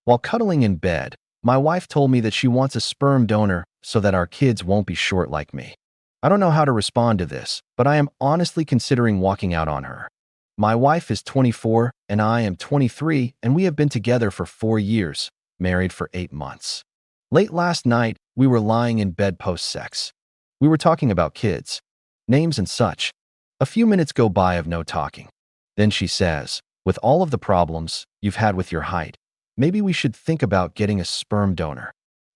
While cuddling in bed, my wife told me that she wants a sperm donor so that our kids won't be short like me. I don't know how to respond to this, but I am honestly considering walking out on her. My wife is 24 and I am 23, and we have been together for 4 years, married for 8 months. Late last night, we were lying in bed post-sex. We were talking about kids, names and such. A few minutes go by of no talking. Then she says, with all of the problems you've had with your height, maybe we should think about getting a sperm donor.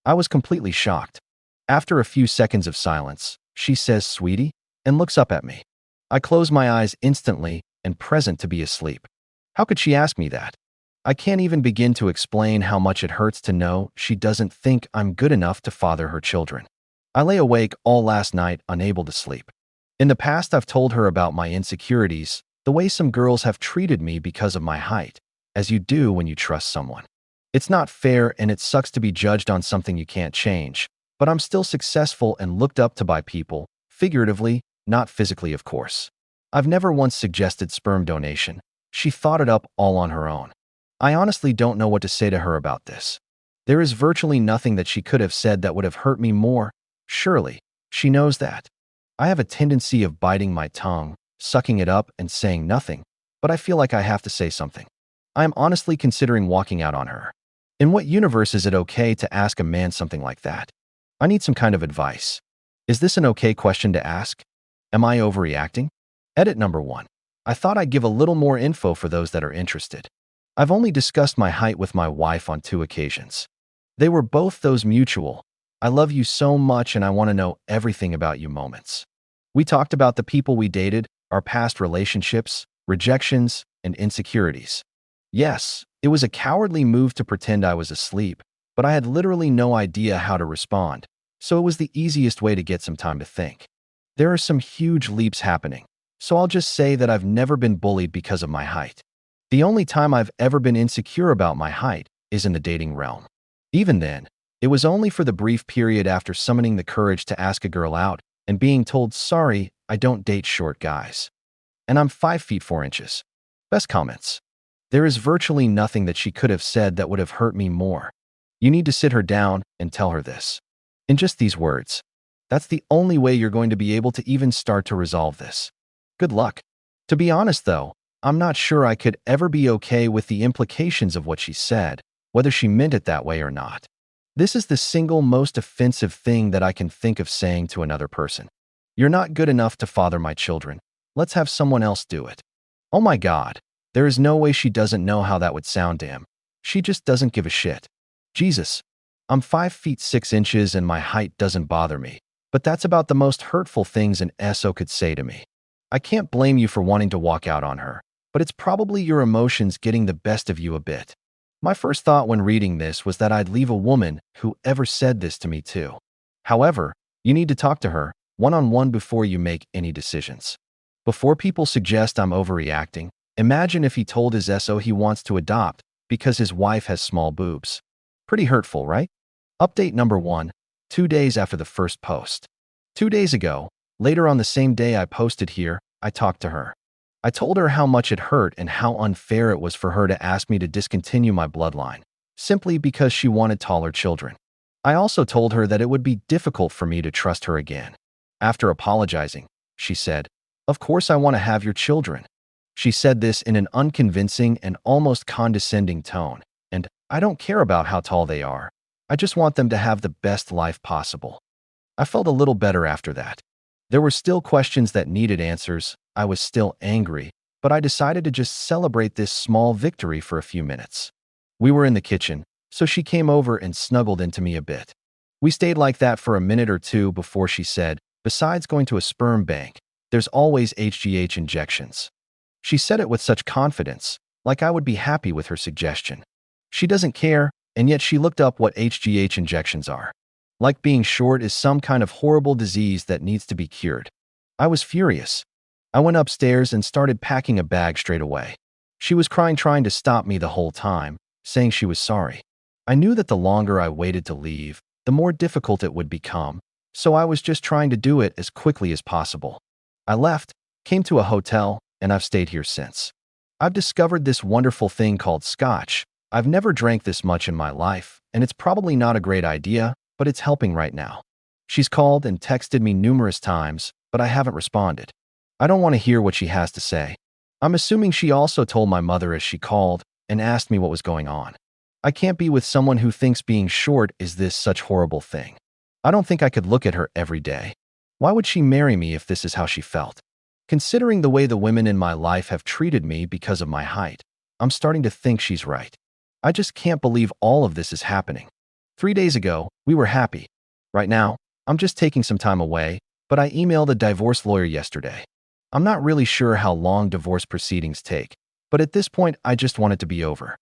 I was completely shocked. After a few seconds of silence, she says, "Sweetie," and looks up at me. I close my eyes instantly and present to be asleep. How could she ask me that? I can't even begin to explain how much it hurts to know she doesn't think I'm good enough to father her children. I lay awake all last night, unable to sleep. In the past, I've told her about my insecurities, the way some girls have treated me because of my height, as you do when you trust someone. It's not fair and it sucks to be judged on something you can't change, but I'm still successful and looked up to by people, figuratively, not physically, of course. I've never once suggested sperm donation. She thought it up all on her own. I honestly don't know what to say to her about this. There is virtually nothing that she could have said that would have hurt me more. Surely, she knows that. I have a tendency of biting my tongue, sucking it up and saying nothing, but I feel like I have to say something. I am honestly considering walking out on her. In what universe is it okay to ask a man something like that? I need some kind of advice. Is this an okay question to ask? Am I overreacting? Edit number 1. I thought I'd give a little more info for those that are interested. I've only discussed my height with my wife on 2 occasions. They were both those mutual, "I love you so much and I want to know everything about you" moments. We talked about the people we dated, our past relationships, rejections, and insecurities. Yes, it was a cowardly move to pretend I was asleep, but I had literally no idea how to respond, so it was the easiest way to get some time to think. There are some huge leaps happening, so I'll just say that I've never been bullied because of my height. The only time I've ever been insecure about my height is in the dating realm. Even then, it was only for the brief period after summoning the courage to ask a girl out and being told, "Sorry, I don't date short guys." And I'm 5 feet 4 inches. Best comments. There is virtually nothing that she could have said that would have hurt me more. You need to sit her down and tell her this. In just these words. That's the only way you're going to be able to even start to resolve this. Good luck. To be honest though, I'm not sure I could ever be okay with the implications of what she said, whether she meant it that way or not. This is the single most offensive thing that I can think of saying to another person. You're not good enough to father my children. Let's have someone else do it. Oh my God, there is no way she doesn't know how that would sound to him. She just doesn't give a shit. Jesus, I'm 5 feet 6 inches and my height doesn't bother me, but that's about the most hurtful things an SO could say to me. I can't blame you for wanting to walk out on her, but it's probably your emotions getting the best of you a bit. My first thought when reading this was that I'd leave a woman who ever said this to me too. However, you need to talk to her one-on-one before you make any decisions. Before people suggest I'm overreacting, imagine if he told his SO he wants to adopt because his wife has small boobs. Pretty hurtful, right? Update number 1, 2 days after the first post. 2 days ago, later on the same day I posted here, I talked to her. I told her how much it hurt and how unfair it was for her to ask me to discontinue my bloodline, simply because she wanted taller children. I also told her that it would be difficult for me to trust her again. After apologizing, she said, "Of course I want to have your children." She said this in an unconvincing and almost condescending tone, and I don't care about how tall they are. I just want them to have the best life possible. I felt a little better after that. There were still questions that needed answers. I was still angry, but I decided to just celebrate this small victory for a few minutes. We were in the kitchen, so she came over and snuggled into me a bit. We stayed like that for a minute or two before she said, "Besides going to a sperm bank, there's always HGH injections." She said it with such confidence, like I would be happy with her suggestion. She doesn't care, and yet she looked up what HGH injections are. Like being short is some kind of horrible disease that needs to be cured. I was furious. I went upstairs and started packing a bag straight away. She was crying, trying to stop me the whole time, saying she was sorry. I knew that the longer I waited to leave, the more difficult it would become, so I was just trying to do it as quickly as possible. I left, came to a hotel, and I've stayed here since. I've discovered this wonderful thing called Scotch, I've never drank this much in my life, and it's probably not a great idea, but it's helping right now. She's called and texted me numerous times, but I haven't responded. I don't want to hear what she has to say. I'm assuming she also told my mother as she called and asked me what was going on. I can't be with someone who thinks being short is this such horrible thing. I don't think I could look at her every day. Why would she marry me if this is how she felt? Considering the way the women in my life have treated me because of my height, I'm starting to think she's right. I just can't believe all of this is happening. 3 days ago, we were happy. Right now, I'm just taking some time away, but I emailed a divorce lawyer yesterday. I'm not really sure how long divorce proceedings take, but at this point, I just want it to be over.